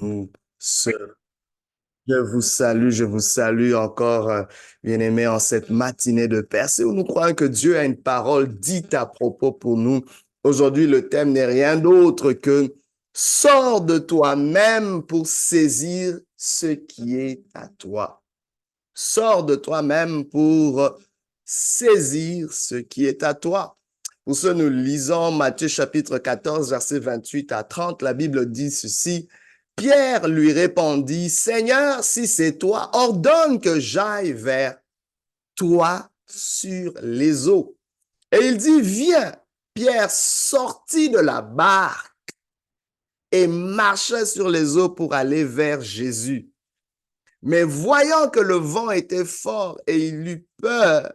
Nous se- je vous salue encore, bien-aimés, en cette matinée de Percée où nous croyons que Dieu a une parole dite à propos pour nous. Aujourd'hui, le thème n'est rien d'autre que sors de toi-même pour saisir ce qui est à toi. Sors de toi-même pour saisir ce qui est à toi. Pour ce, nous lisons Matthieu chapitre 14, versets 28 à 30. La Bible dit ceci. Pierre lui répondit, Seigneur, si c'est toi, ordonne que j'aille vers toi sur les eaux. Et il dit, viens. Pierre sortit de la barque et marcha sur les eaux pour aller vers Jésus. Mais voyant que le vent était fort et il eut peur,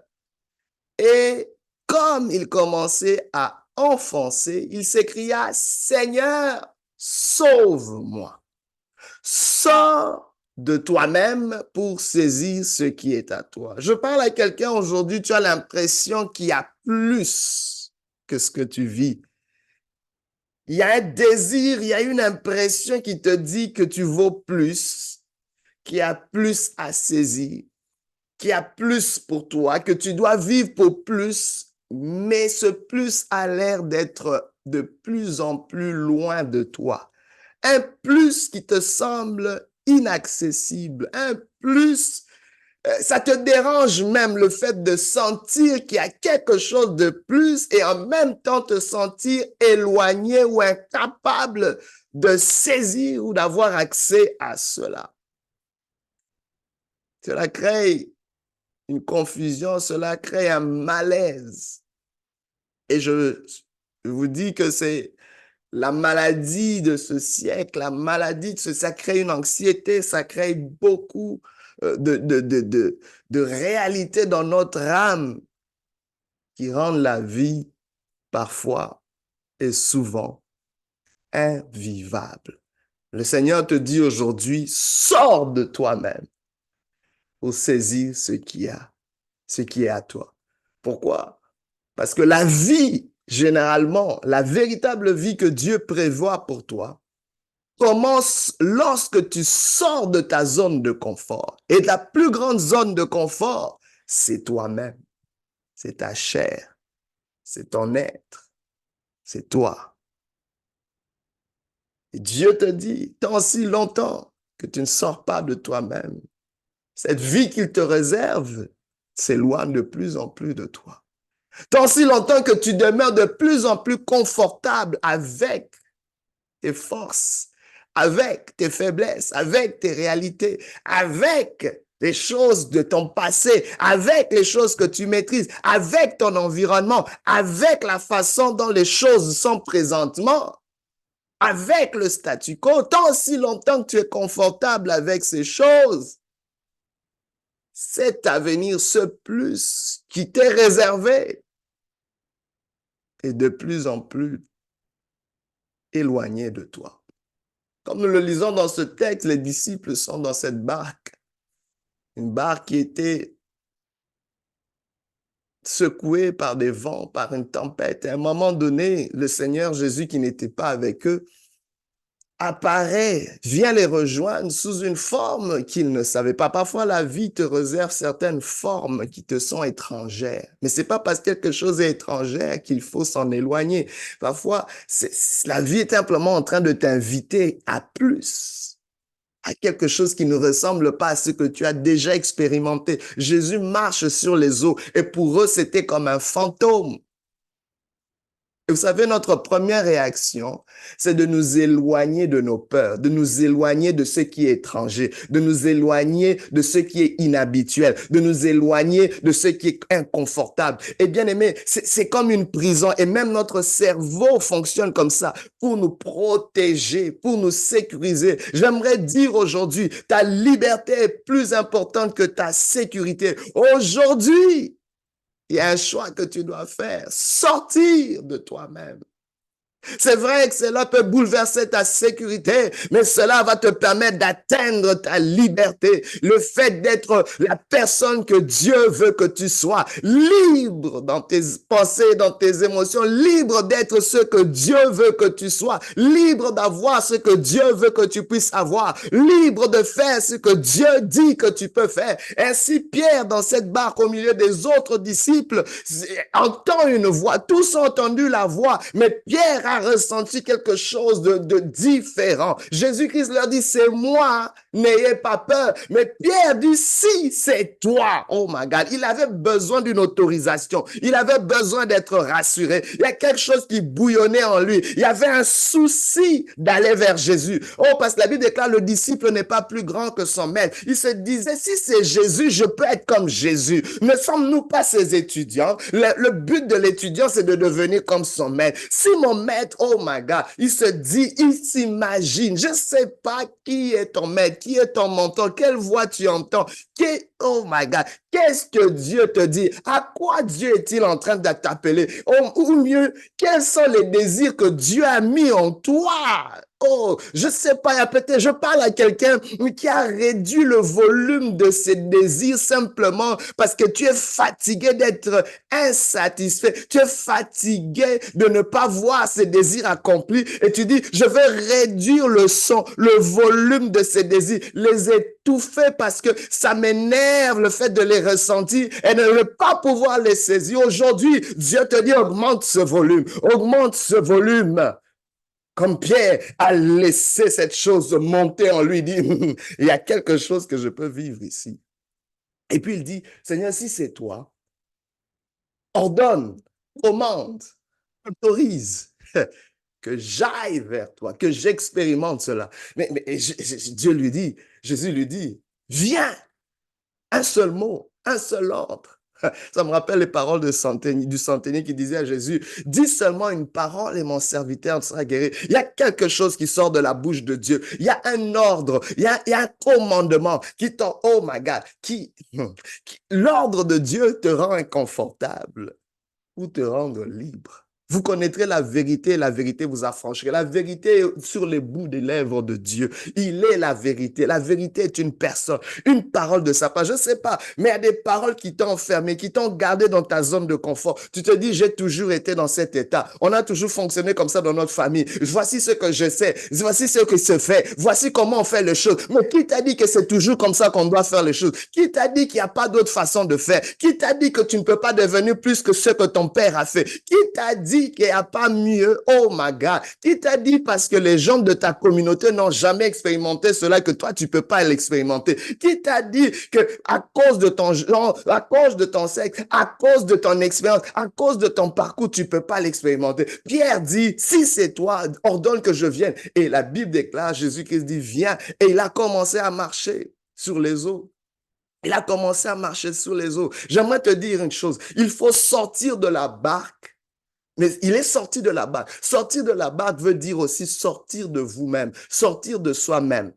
et comme il commençait à enfoncer, il s'écria, Seigneur, sauve-moi. Sors de toi-même pour saisir ce qui est à toi. Je parle à quelqu'un aujourd'hui, tu as l'impression qu'il y a plus que ce que tu vis. Il y a un désir, il y a une impression qui te dit que tu vaux plus, qu'il y a plus à saisir, qu'il y a plus pour toi, que tu dois vivre pour plus, mais ce plus a l'air d'être de plus en plus loin de toi. Un plus qui te semble inaccessible, un plus, ça te dérange même le fait de sentir qu'il y a quelque chose de plus et en même temps te sentir éloigné ou incapable de saisir ou d'avoir accès à cela. Cela crée une confusion, cela crée un malaise. Et je vous dis que c'est la maladie de ce siècle, la maladie de ce, ça crée une anxiété, ça crée beaucoup de réalité dans notre âme qui rendent la vie parfois et souvent invivable. Le Seigneur te dit aujourd'hui, sors de toi-même pour saisir ce qui est à toi. Pourquoi? Parce que la vie, généralement, la véritable vie que Dieu prévoit pour toi, commence lorsque tu sors de ta zone de confort. Et la plus grande zone de confort, c'est toi-même, c'est ta chair, c'est ton être, c'est toi. Et Dieu te dit, tant si longtemps que tu ne sors pas de toi-même, cette vie qu'il te réserve s'éloigne de plus en plus de toi. Tant si longtemps que tu demeures de plus en plus confortable avec tes forces, avec tes faiblesses, avec tes réalités, avec les choses de ton passé, avec les choses que tu maîtrises, avec ton environnement, avec la façon dont les choses sont présentement, avec le statu quo, tant si longtemps que tu es confortable avec ces choses, cet avenir, ce plus qui t'est réservé, est de plus en plus éloigné de toi. Comme nous le lisons dans ce texte, les disciples sont dans cette barque, une barque qui était secouée par des vents, par une tempête. Et à un moment donné, le Seigneur Jésus, qui n'était pas avec eux, apparaît, vient les rejoindre sous une forme qu'ils ne savaient pas. Parfois, la vie te réserve certaines formes qui te sont étrangères. Mais c'est pas parce que quelque chose est étrangère qu'il faut s'en éloigner. Parfois, la vie est simplement en train de t'inviter à plus, à quelque chose qui ne ressemble pas à ce que tu as déjà expérimenté. Jésus marche sur les eaux et pour eux, c'était comme un fantôme. Et vous savez, notre première réaction, c'est de nous éloigner de nos peurs, de nous éloigner de ce qui est étranger, de nous éloigner de ce qui est inhabituel, de nous éloigner de ce qui est inconfortable. Et bien aimé, c'est comme une prison et même notre cerveau fonctionne comme ça pour nous protéger, pour nous sécuriser. J'aimerais dire aujourd'hui, ta liberté est plus importante que ta sécurité. Aujourd'hui, il y a un choix que tu dois faire, sortir de toi-même C'est vrai que cela peut bouleverser ta sécurité, mais cela va te permettre d'atteindre ta liberté. Le fait d'être la personne que Dieu veut que tu sois, libre dans tes pensées, dans tes émotions, libre d'être ce que Dieu veut que tu sois, libre d'avoir ce que Dieu veut que tu puisses avoir, libre de faire ce que Dieu dit que tu peux faire. Ainsi, Pierre, dans cette barque au milieu des autres disciples, entend une voix. Tous ont entendu la voix, mais Pierre a ressenti quelque chose de différent. Jésus-Christ leur dit, c'est moi, n'ayez pas peur. Mais Pierre dit, si c'est toi, oh my God, il avait besoin d'une autorisation. Il avait besoin d'être rassuré. Il y a quelque chose qui bouillonnait en lui. Il y avait un souci d'aller vers Jésus. Oh, parce que la Bible déclare, le disciple n'est pas plus grand que son maître. Il se disait, si c'est Jésus, je peux être comme Jésus. Ne sommes-nous pas ses étudiants? Le but de l'étudiant, c'est de devenir comme son maître. Si mon maître, oh my God, il se dit, il s'imagine, je ne sais pas qui est ton maître, qui est ton mentor, quelle voix tu entends, oh my God, qu'est-ce que Dieu te dit? À quoi Dieu est-il en train de t'appeler? Ou mieux, quels sont les désirs que Dieu a mis en toi? Oh, je sais pas, peut-être, je parle à quelqu'un qui a réduit le volume de ses désirs simplement parce que tu es fatigué d'être insatisfait. Tu es fatigué de ne pas voir ses désirs accomplis et tu dis, je vais réduire le son, le volume de ces désirs, les étouffer parce que ça m'énerve le fait de les ressentir et de ne pas pouvoir les saisir. Aujourd'hui, Dieu te dit, augmente ce volume, augmente ce volume. Comme Pierre a laissé cette chose monter en lui, il dit, il y a quelque chose que je peux vivre ici. Et puis il dit, Seigneur, si c'est toi, ordonne, commande, autorise que j'aille vers toi, que j'expérimente cela. Mais Dieu lui dit, Jésus lui dit, viens, un seul mot, un seul ordre. Ça me rappelle les paroles du centenier qui disait à Jésus, dis seulement une parole et mon serviteur sera guéri. Il y a quelque chose qui sort de la bouche de Dieu. Il y a un ordre, il y a un commandement qui t'en, oh my God, l'ordre de Dieu te rend inconfortable ou te rendre libre. Vous connaîtrez la vérité vous affranchirez. La vérité est sur les bouts des lèvres de Dieu. Il est la vérité. La vérité est une personne, une parole de sa part. Je ne sais pas, mais il y a des paroles qui t'ont enfermé, qui t'ont gardé dans ta zone de confort. Tu te dis, j'ai toujours été dans cet état. On a toujours fonctionné comme ça dans notre famille. Voici ce que je sais. Voici ce qui se fait. Voici comment on fait les choses. Mais qui t'a dit que c'est toujours comme ça qu'on doit faire les choses? Qui t'a dit qu'il n'y a pas d'autre façon de faire? Qui t'a dit que tu ne peux pas devenir plus que ce que ton père a fait? Qui t'a dit qu'il n'y a pas mieux? Oh my God. Qui t'a dit parce que les gens de ta communauté n'ont jamais expérimenté cela que toi, tu ne peux pas l'expérimenter? Qui t'a dit que à cause de ton genre, à cause de ton sexe, à cause de ton expérience, à cause de ton parcours, tu ne peux pas l'expérimenter? Pierre dit, si c'est toi, ordonne que je vienne. Et la Bible déclare, Jésus-Christ dit, viens. Et il a commencé à marcher sur les eaux. Il a commencé à marcher sur les eaux. J'aimerais te dire une chose. Il faut sortir de la barque. Mais il est sorti de la barque. Sortir de la barque veut dire aussi sortir de vous-même, sortir de soi-même.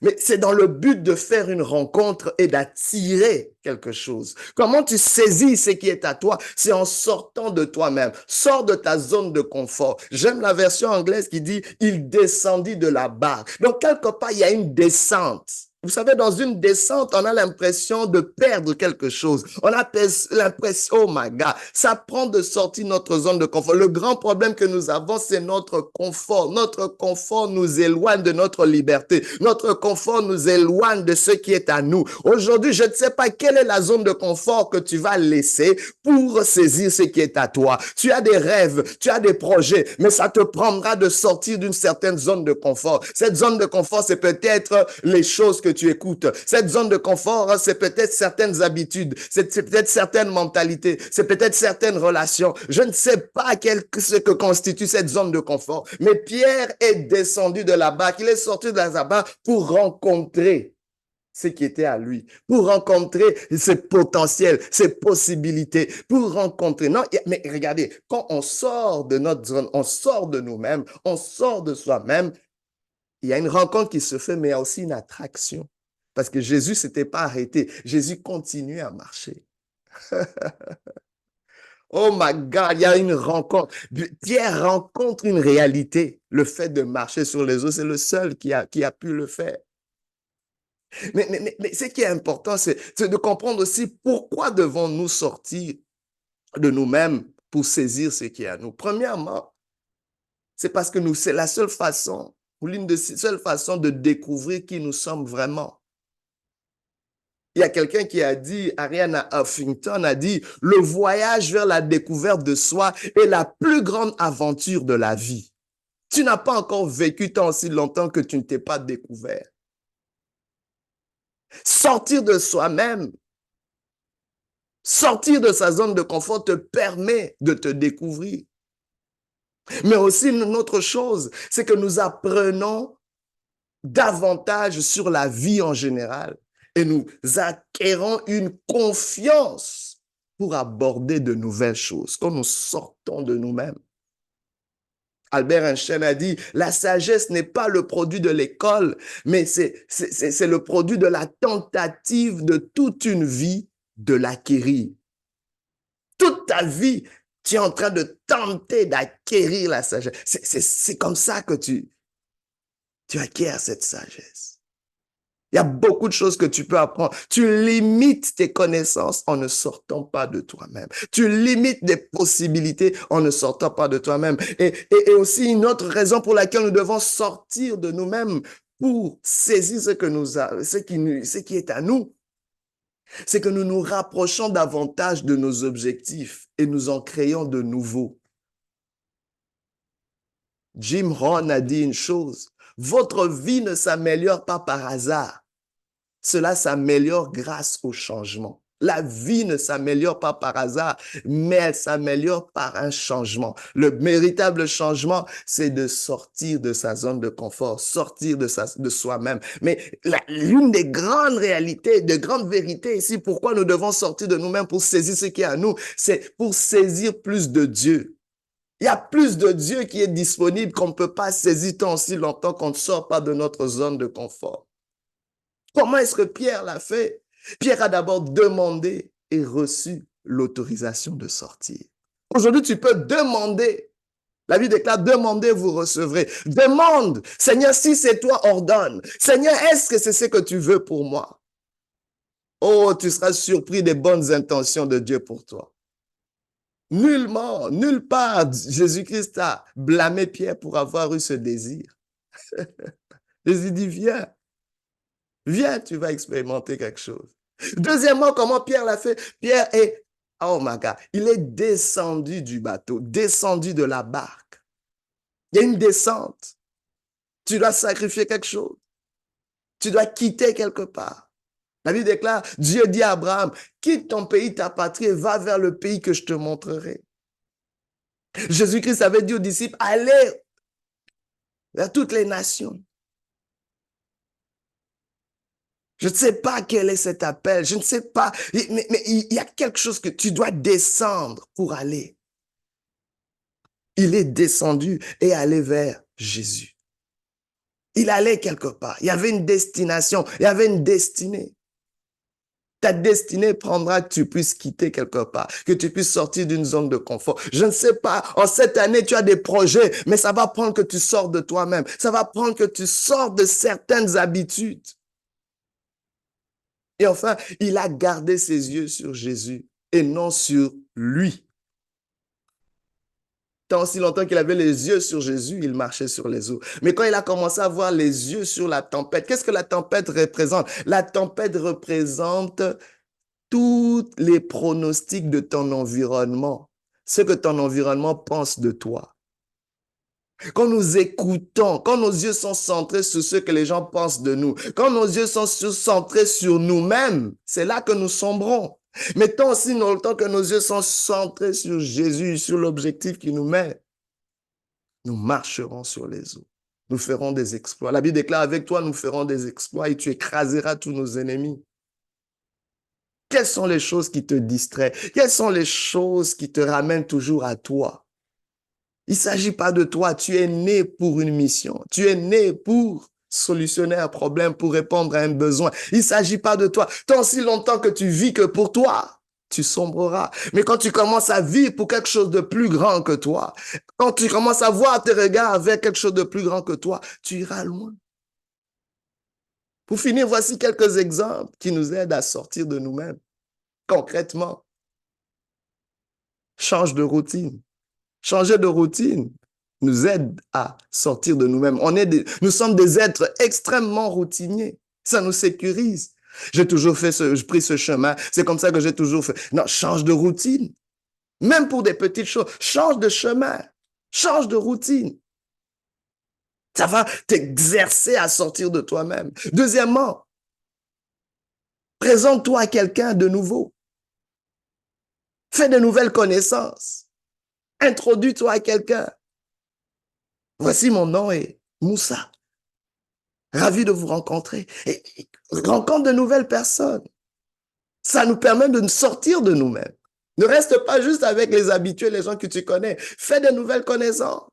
Mais c'est dans le but de faire une rencontre et d'attirer quelque chose. Comment tu saisis ce qui est à toi? C'est en sortant de toi-même. Sors de ta zone de confort. J'aime la version anglaise qui dit « il descendit de la barque ». Donc, quelque part, il y a une descente. Vous savez, dans une descente, on a l'impression de perdre quelque chose. On a l'impression, oh my God, ça prend de sortir notre zone de confort. Le grand problème que nous avons, c'est notre confort. Notre confort nous éloigne de notre liberté. Notre confort nous éloigne de ce qui est à nous. Aujourd'hui, je ne sais pas quelle est la zone de confort que tu vas laisser pour saisir ce qui est à toi. Tu as des rêves, tu as des projets, mais ça te prendra de sortir d'une certaine zone de confort. Cette zone de confort, c'est peut-être les choses que tu écoutes. Cette zone de confort, c'est peut-être certaines habitudes, c'est peut-être certaines mentalités, c'est peut-être certaines relations. Je ne sais pas ce que constitue cette zone de confort. Mais Pierre est descendu de la barque, il est sorti de la barque pour rencontrer ce qui était à lui, pour rencontrer ses potentiels, ses possibilités, pour rencontrer. Non, mais regardez, quand on sort de notre zone, on sort de nous-mêmes, on sort de soi-même, il y a une rencontre qui se fait, mais il y a aussi une attraction. Parce que Jésus ne s'était pas arrêté. Jésus continuait à marcher. Oh my God, il y a une rencontre. Pierre rencontre une réalité. Le fait de marcher sur les eaux, c'est le seul qui a pu le faire. Mais ce qui est important, c'est de comprendre aussi pourquoi devons-nous sortir de nous-mêmes pour saisir ce qui est à nous. Premièrement, c'est parce que c'est la seule façon, ou l'une des seules façons de découvrir qui nous sommes vraiment. Il y a quelqu'un qui a dit, Ariana Huffington a dit, le voyage vers la découverte de soi est la plus grande aventure de la vie. Tu n'as pas encore vécu tant aussi longtemps que tu ne t'es pas découvert. Sortir de soi-même, sortir de sa zone de confort te permet de te découvrir. Mais aussi une autre chose, c'est que nous apprenons davantage sur la vie en général et nous acquérons une confiance pour aborder de nouvelles choses quand nous sortons de nous-mêmes. Albert Einstein a dit, la sagesse n'est pas le produit de l'école, mais c'est le produit de la tentative de toute une vie de l'acquérir. Toute ta vie, tu es en train de tenter d'acquérir la sagesse. C'est comme ça que tu acquiers cette sagesse. Il y a beaucoup de choses que tu peux apprendre. Tu limites tes connaissances en ne sortant pas de toi-même. Tu limites des possibilités en ne sortant pas de toi-même. Et aussi une autre raison pour laquelle nous devons sortir de nous-mêmes pour saisir ce qui est à nous, c'est que nous nous rapprochons davantage de nos objectifs et nous en créons de nouveaux. Jim Rohn a dit une chose, votre vie ne s'améliore pas par hasard. Cela s'améliore grâce au changement. La vie ne s'améliore pas par hasard, mais elle s'améliore par un changement. Le véritable changement, c'est de sortir de sa zone de confort, sortir de soi-même. Mais l'une des grandes réalités, des grandes vérités ici, pourquoi nous devons sortir de nous-mêmes pour saisir ce qui est à nous, c'est pour saisir plus de Dieu. Il y a plus de Dieu qui est disponible qu'on ne peut pas saisir tant aussi longtemps qu'on ne sort pas de notre zone de confort. Comment est-ce que Pierre l'a fait? Pierre a d'abord demandé et reçu l'autorisation de sortir. Aujourd'hui, tu peux demander. La Bible déclare, demandez, vous recevrez. Demande, Seigneur, si c'est toi, ordonne. Seigneur, est-ce que c'est ce que tu veux pour moi? Oh, tu seras surpris des bonnes intentions de Dieu pour toi. Nullement, nulle part, Jésus-Christ a blâmé Pierre pour avoir eu ce désir. Jésus dit, viens. Viens, tu vas expérimenter quelque chose. Deuxièmement, comment Pierre l'a fait? Pierre est, oh my God, il est descendu du bateau, descendu de la barque. Il y a une descente. Tu dois sacrifier quelque chose. Tu dois quitter quelque part. La Bible déclare, Dieu dit à Abraham, quitte ton pays, ta patrie, et va vers le pays que je te montrerai. Jésus-Christ avait dit aux disciples, allez vers toutes les nations. Je ne sais pas quel est cet appel, je ne sais pas, mais il y a quelque chose que tu dois descendre pour aller. Il est descendu et allé vers Jésus. Il allait quelque part, il y avait une destination, il y avait une destinée. Ta destinée prendra que tu puisses quitter quelque part, que tu puisses sortir d'une zone de confort. Je ne sais pas, en cette année, tu as des projets, mais ça va prendre que tu sors de toi-même. Ça va prendre que tu sors de certaines habitudes. Et enfin, il a gardé ses yeux sur Jésus et non sur lui. Tant aussi longtemps qu'il avait les yeux sur Jésus, il marchait sur les eaux. Mais quand il a commencé à avoir les yeux sur la tempête, qu'est-ce que la tempête représente? La tempête représente tous les pronostics de ton environnement, ce que ton environnement pense de toi. Quand nous écoutons, quand nos yeux sont centrés sur ce que les gens pensent de nous, quand nos yeux sont centrés sur nous-mêmes, c'est là que nous sombrons. Mais tant aussi longtemps que nos yeux sont centrés sur Jésus, sur l'objectif qu'il nous met, nous marcherons sur les eaux. Nous ferons des exploits. La Bible déclare, avec toi, nous ferons des exploits et tu écraseras tous nos ennemis. Quelles sont les choses qui te distraient? Quelles sont les choses qui te ramènent toujours à toi? Il ne s'agit pas de toi. Tu es né pour une mission. Tu es né pour solutionner un problème, pour répondre à un besoin. Il ne s'agit pas de toi. Tant si longtemps que tu vis que pour toi, tu sombreras. Mais quand tu commences à vivre pour quelque chose de plus grand que toi, quand tu commences à voir tes regards avec quelque chose de plus grand que toi, tu iras loin. Pour finir, voici quelques exemples qui nous aident à sortir de nous-mêmes. Concrètement, change de routine. Changer de routine nous aide à sortir de nous-mêmes. Nous sommes des êtres extrêmement routiniers. Ça nous sécurise. J'ai toujours pris ce chemin. C'est comme ça que j'ai toujours fait. Non, change de routine. Même pour des petites choses. Change de chemin. Change de routine. Ça va t'exercer à sortir de toi-même. Deuxièmement, présente-toi à quelqu'un de nouveau. Fais de nouvelles connaissances. Introduis-toi à quelqu'un. Voici mon nom est Moussa. Ravi de vous rencontrer. Et rencontre de nouvelles personnes. Ça nous permet de nous sortir de nous-mêmes. Ne reste pas juste avec les habitués, les gens que tu connais. Fais de nouvelles connaissances.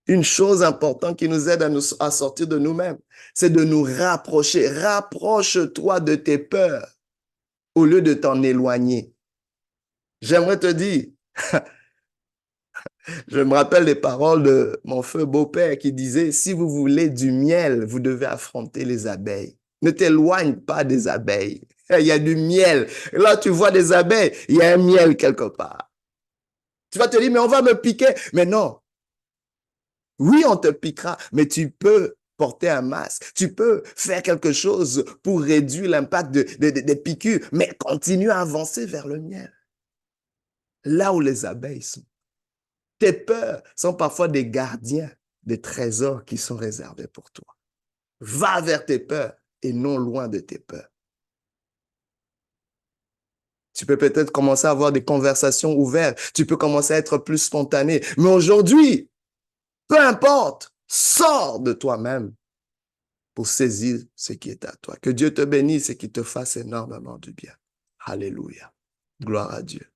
Une chose importante qui nous aide à sortir de nous-mêmes, c'est de nous rapprocher. Rapproche-toi de tes peurs au lieu de t'en éloigner. J'aimerais te dire, je me rappelle les paroles de mon feu beau-père qui disait, si vous voulez du miel, vous devez affronter les abeilles. Ne t'éloigne pas des abeilles. Il y a du miel. Là, tu vois des abeilles, il y a un miel quelque part. Tu vas te dire, mais on va me piquer. Mais non. Oui, on te piquera, mais tu peux porter un masque. Tu peux faire quelque chose pour réduire l'impact des piqûres, mais continue à avancer vers le miel. Là où les abeilles sont. Tes peurs sont parfois des gardiens des trésors qui sont réservés pour toi. Va vers tes peurs et non loin de tes peurs. Tu peux peut-être commencer à avoir des conversations ouvertes. Tu peux commencer à être plus spontané. Mais aujourd'hui, peu importe, sors de toi-même pour saisir ce qui est à toi. Que Dieu te bénisse et qu'il te fasse énormément du bien. Alléluia. Gloire à Dieu.